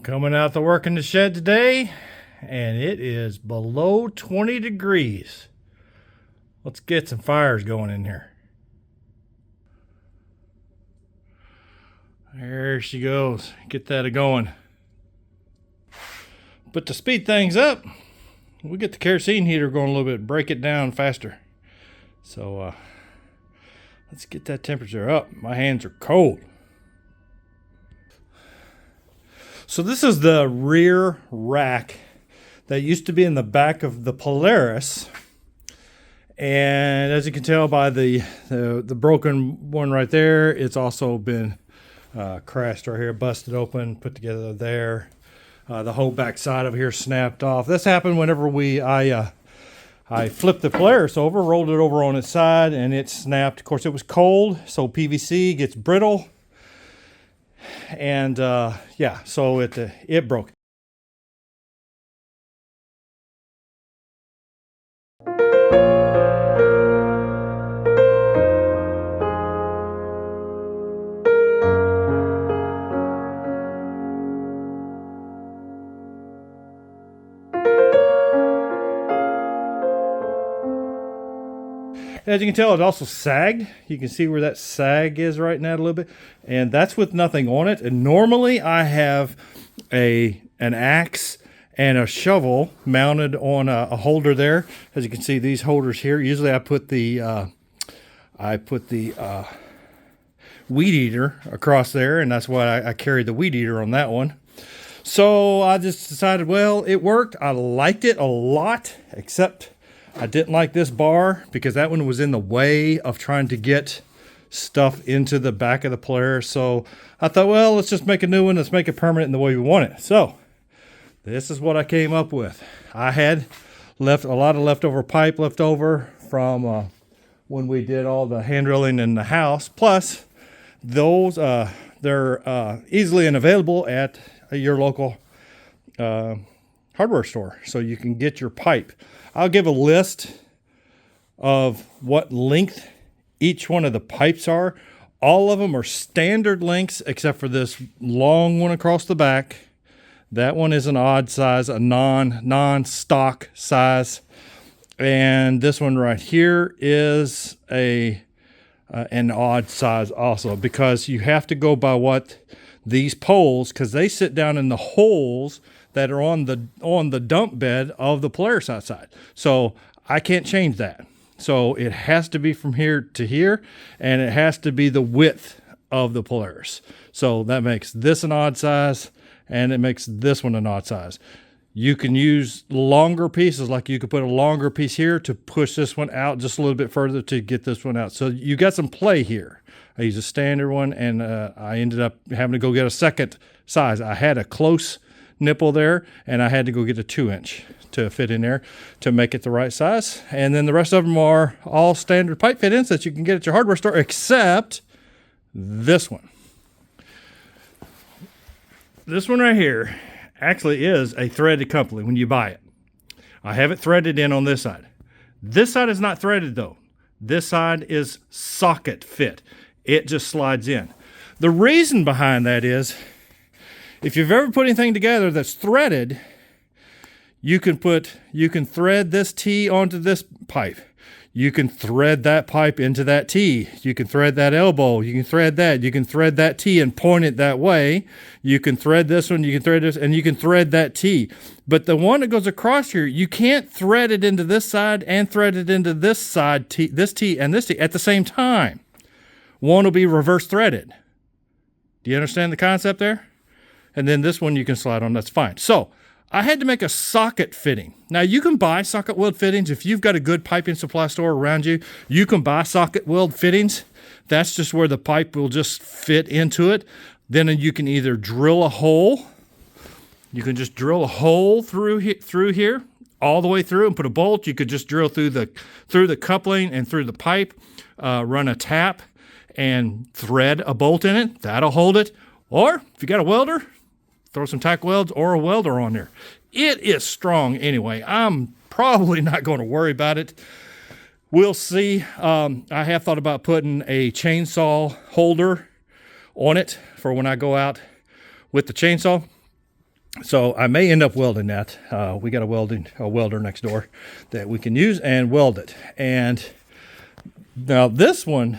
Coming out to work in the shed today, and it is below 20 degrees. Let's get some fires going in here. There she goes. Get that going. But to speed things up, we get the kerosene heater going a little bit, break it down faster. So let's get that temperature up. My hands are cold. So this is the rear rack that used to be in the back of the Polaris. And as you can tell by the broken one right there, it's also been crashed right here, busted open, put together there. The whole back side of here snapped off. This happened whenever I flipped the Polaris over, rolled it over on its side, and it snapped. Of course, it was cold, so PVC gets brittle. And yeah, so it broke. As you can tell, it also sagged. You can see where that sag is right now a little bit. And that's with nothing on it. And normally I have an axe and a shovel mounted on a holder there. As you can see, these holders here. Usually I put the weed eater across there, and that's why I carried the weed eater on that one. So I just decided, well, it worked. I liked it a lot, except I didn't like this bar because that one was in the way of trying to get stuff into the back of the Polaris. So I thought, well, let's just make a new one. Let's make it permanent in the way we want it. So this is what I came up with. I had left a lot of leftover pipe left over from when we did all the hand drilling in the house. Plus, those they're easily available at your local hardware store, so you can get your pipe. I'll give a list of what length each one of the pipes are. All of them are standard lengths except for this long one across the back. That one is an odd size, a non-stock size. And this one right here is an odd size also, because you have to go by what these poles, because they sit down in the holes that are on the dump bed of the Polaris outside. So I can't change that. So it has to be from here to here, and it has to be the width of the Polaris. So that makes this an odd size, and it makes this one an odd size. You can use longer pieces, like you could put a longer piece here to push this one out just a little bit further to get this one out. So you got some play here. I used a standard one, and I ended up having to go get a second size. I had a close nipple there, and I had to go get a 2-inch to fit in there to make it the right size. And then the rest of them are all standard pipe fit-ins that you can get at your hardware store, except this one. This one right here actually is a threaded coupling when you buy it. I have it threaded in on this side. This side is not threaded though. This side is socket fit. It just slides in. The reason behind that is, if you've ever put anything together that's threaded, you can thread this T onto this pipe. You can thread that pipe into that T. You can thread that elbow. You can thread that. You can thread that T and point it that way. You can thread this one. You can thread this, and you can thread that T. But the one that goes across here, you can't thread it into this side and thread it into this side, this T and this T at the same time. One will be reverse threaded. Do you understand the concept there? And then this one you can slide on, that's fine. So I had to make a socket fitting. Now you can buy socket weld fittings. If you've got a good piping supply store around you, you can buy socket weld fittings. That's just where the pipe will just fit into it. Then you can either drill a hole. You can just drill a hole through here, all the way through, and put a bolt. You could just drill through the coupling and through the pipe, run a tap, and thread a bolt in it. That'll hold it. Or if you got a welder, throw some tack welds or a welder on there. It is strong anyway. I'm probably not going to worry about it. We'll see. I have thought about putting a chainsaw holder on it for when I go out with the chainsaw. So I may end up welding that. We got a welder next door that we can use and weld it. And now this one,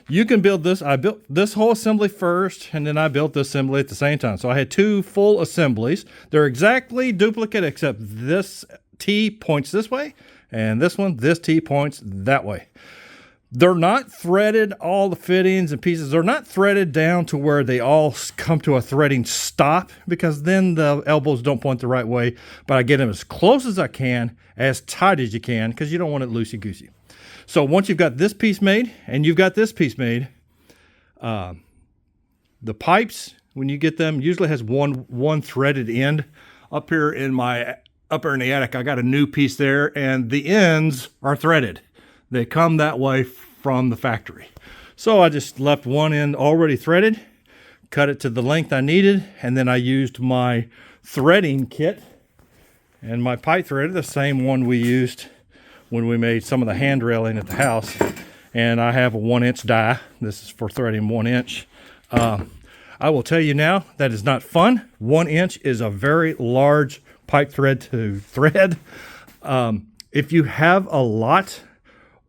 you can build this. I built this whole assembly first, and then I built the assembly at the same time. So I had 2 full assemblies. They're exactly duplicate, except this T points this way, and this T points that way. They're not threaded, all the fittings and pieces. They're not threaded down to where they all come to a threading stop, because then the elbows don't point the right way. But I get them as close as I can, as tight as you can, because you don't want it loosey-goosey. So once you've got this piece made and you've got this piece made, the pipes, when you get them, usually has one threaded end. Up here in the attic, I got a new piece there, and the ends are threaded. They come that way from the factory. So I just left one end already threaded, cut it to the length I needed, and then I used my threading kit and my pipe threader, the same one we used when we made some of the hand railing at the house. And I have a 1-inch die. This is for threading 1 inch. I will tell you now, that is not fun. 1 inch is a very large pipe thread to thread. If you have a lot,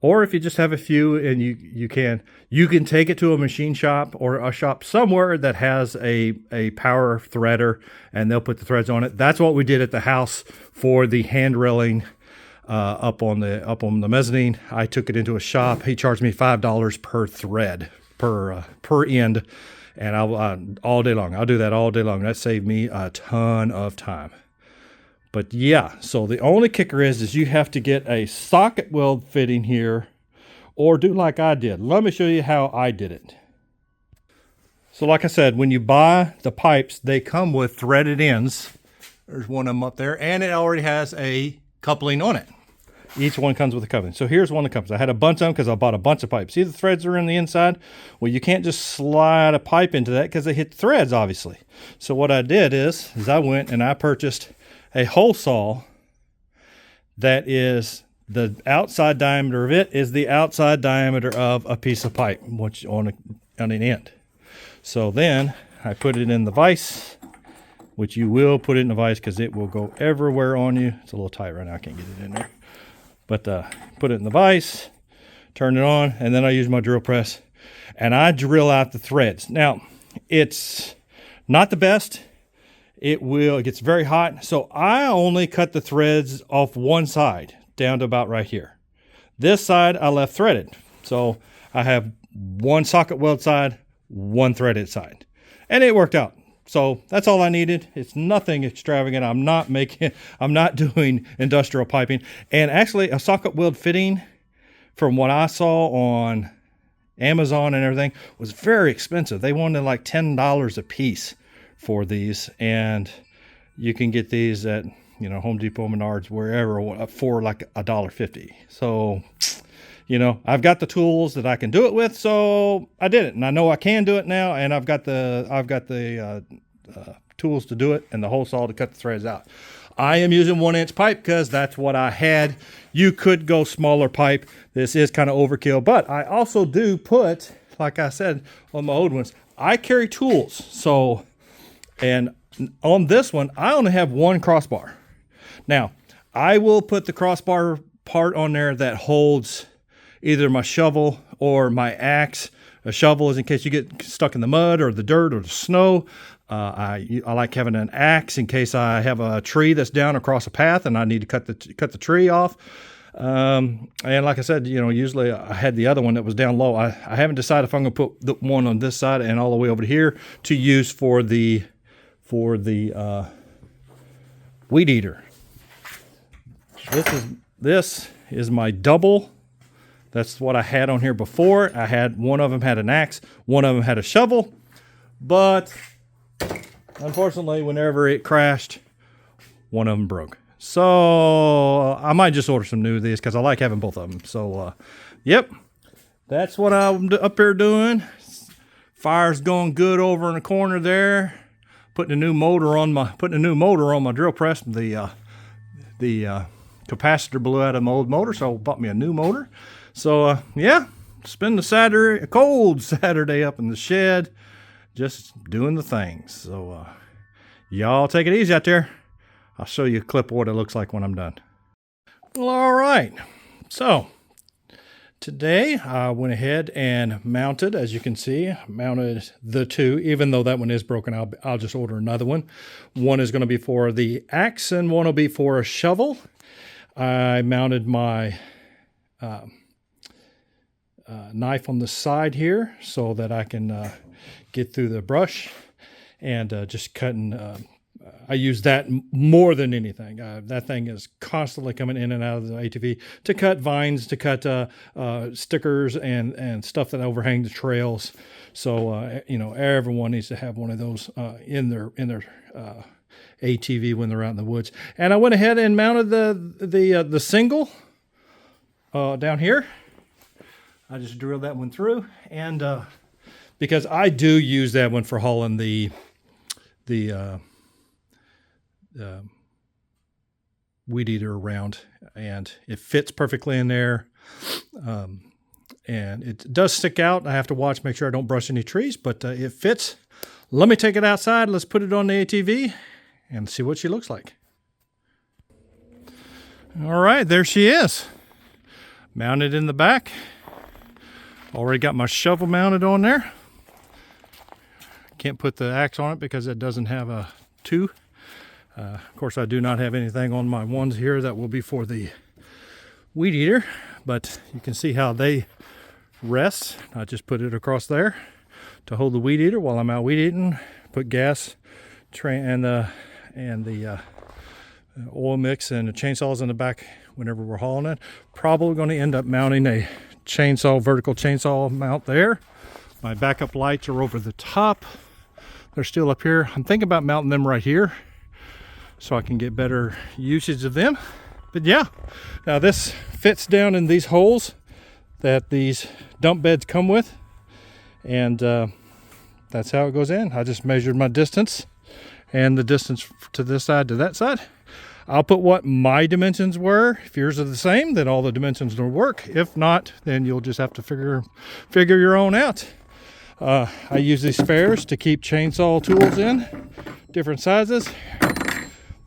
or if you just have a few and you can take it to a machine shop or a shop somewhere that has a power threader, and they'll put the threads on it. That's what we did at the house for the hand railing up on the mezzanine. I took it into a shop. He charged me $5 per thread per end, and all day long. I'll do that all day long. That saved me a ton of time. But yeah, so the only kicker is you have to get a socket weld fitting here, or do like I did. Let me show you how I did it. So like I said, when you buy the pipes, they come with threaded ends. There's one of them up there, and it already has a coupling on it. Each one comes with a coupling. So here's one that comes. I had a bunch of them because I bought a bunch of pipes. See, the threads are in the inside. Well, you can't just slide a pipe into that because they hit the threads, obviously. So what I did is I went and I purchased a hole saw that is the outside diameter of it is the outside diameter of a piece of pipe, which on an end. So then I put it in the vise, which you will put it in the vise because it will go everywhere on you. It's a little tight right now. I can't get it in there. But put it in the vise, turn it on, and then I use my drill press, and I drill out the threads. Now, it's not the best. It gets very hot. So I only cut the threads off one side down to about right here. This side I left threaded. So I have one socket weld side, one threaded side, and it worked out. So that's all I needed. It's nothing extravagant. I'm not doing industrial piping. And actually a socket weld fitting, from what I saw on Amazon and everything, was very expensive. They wanted like $10 a piece for these, and you can get these at Home Depot, Menards, wherever, for like $1.50. So I've got the tools that I can do it with, so I did it, and I know I can do it now, and I've got the tools to do it, and the hole saw to cut the threads out. I am using 1-inch pipe because that's what I had. You could go smaller pipe. This is kind of overkill, but I also do put, like I said on my old ones, I carry tools. So, and on this one, I only have one crossbar. Now, I will put the crossbar part on there that holds either my shovel or my axe. A shovel is in case you get stuck in the mud or the dirt or the snow. I like having an axe in case I have a tree that's down across a path and I need to cut the tree off. And like I said, usually I had the other one that was down low. I haven't decided if I'm going to put the one on this side and all the way over here to use for the weed eater. This is my double. That's what I had on here before. I had one of them had an axe, one of them had a shovel, but unfortunately, whenever it crashed, one of them broke. So I might just order some new of these because I like having both of them. So, yep, that's what I'm up here doing. Fire's going good over in the corner there. Putting a new motor on my drill press. The capacitor blew out of my old motor, so I bought me a new motor. So yeah, spend a cold Saturday up in the shed, just doing the things. So Y'all take it easy out there. I'll show you a clip of what it looks like when I'm done. Well, all right. So today I went ahead and mounted, as you can see, mounted the two, even though that one is broken. I'll just order another one. One is going to be for the axe and one will be for a shovel. I mounted my knife on the side here so that I can get through the brush and just cutting. I use that more than anything. That thing is constantly coming in and out of the ATV to cut vines, to cut stickers and stuff that overhang the trails. So you know, everyone needs to have one of those in their ATV when they're out in the woods. And I went ahead and mounted the single down here. I just drilled that one through, and because I do use that one for hauling the weed eater around, and it fits perfectly in there. And it does stick out. I have to watch, make sure I don't brush any trees, but it fits. Let me take it outside. Let's put it on the ATV and see what she looks like. All right, there she is. Mounted in the back. Already got my shovel mounted on there. Can't put the axe on it because it doesn't have a two. Of course, I do not have anything on my ones here that will be for the weed eater, but you can see how they rest. I just put it across there to hold the weed eater while I'm out weed eating. Put gas and the oil mix and the chainsaws in the back whenever we're hauling it. Probably going to end up mounting a vertical chainsaw mount there. My backup lights are over the top. They're still up here. I'm thinking about mounting them right here so I can get better usage of them. But yeah, now this fits down in these holes that these dump beds come with, and that's how it goes in. I just measured my distance and the distance to this side to that side. I'll put what my dimensions were. If yours are the same, then all the dimensions will work. If not, then you'll just have to figure your own out. I use these spares to keep chainsaw tools in, different sizes.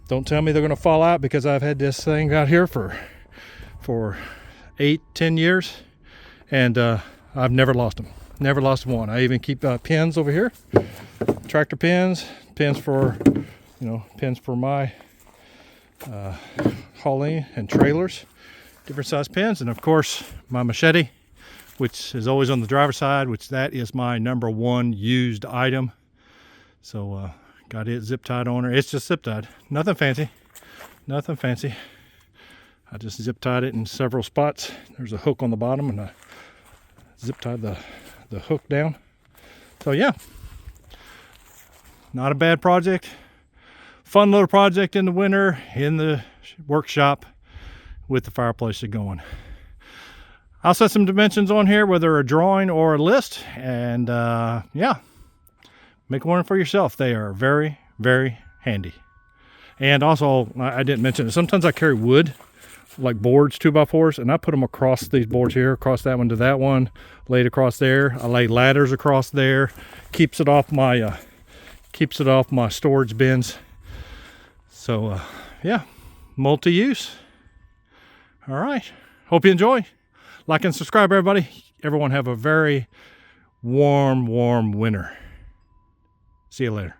Don't tell me they're going to fall out, because I've had this thing out here for 8-10 years, and I've never lost them. Never lost one. I even keep pins over here, tractor pins for my hauling and trailers, different size pins, and of course my machete, which is always on the driver's side, which that is my number one used item. So got it zip tied on her. It's just zip tied, nothing fancy. I just zip tied it in several spots. There's a hook on the bottom, and I zip tied the hook down. So yeah, not a bad project. Fun little project in the winter in the workshop with the fireplace going. I'll set some dimensions on here, whether a drawing or a list, and yeah, make one for yourself. They are very, very handy. And also, I didn't mention it, sometimes I carry wood, like boards, 2x4s, and I put them across these boards here, across that one to that one, laid across there. I lay ladders across there, keeps it off my storage bins. So yeah, multi-use. All right, hope you enjoy. Like and subscribe, everybody. Everyone have a very warm winter. See you later.